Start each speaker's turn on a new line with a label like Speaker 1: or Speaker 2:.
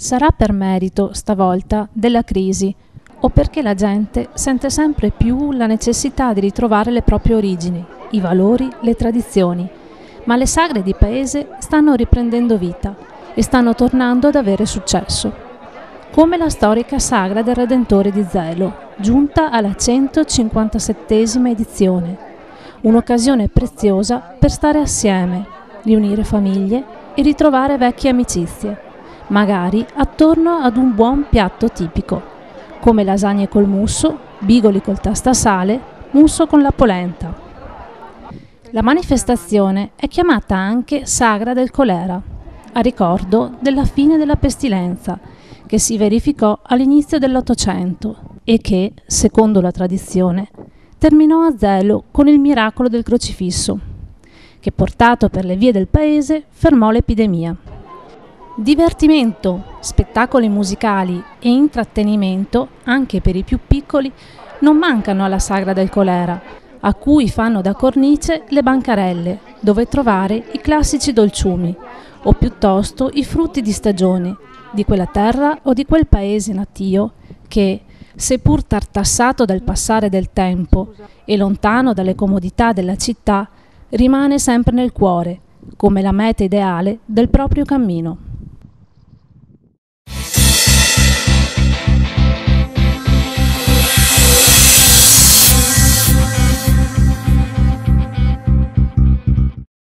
Speaker 1: Sarà per merito, stavolta, della crisi, o perché la gente sente sempre più la necessità di ritrovare le proprie origini, i valori, le tradizioni, ma le sagre di paese stanno riprendendo vita e stanno tornando ad avere successo. Come la storica sagra del Redentore di Zelo, giunta alla 157esima edizione, un'occasione preziosa per stare assieme, riunire famiglie e ritrovare vecchie amicizie, magari attorno ad un buon piatto tipico, come lasagne col musso, bigoli col tastasale, musso con la polenta. La manifestazione è chiamata anche Sagra del Colera, a ricordo della fine della pestilenza che si verificò all'inizio dell'Ottocento e che, secondo la tradizione, terminò a Zelo con il miracolo del crocifisso, che portato per le vie del paese fermò l'epidemia. Divertimento, spettacoli musicali e intrattenimento, anche per i più piccoli, non mancano alla Sagra del Colera, a cui fanno da cornice le bancarelle, dove trovare i classici dolciumi, o piuttosto i frutti di stagione, di quella terra o di quel paese natio che, seppur tartassato dal passare del tempo e lontano dalle comodità della città, rimane sempre nel cuore, come la meta ideale del proprio cammino.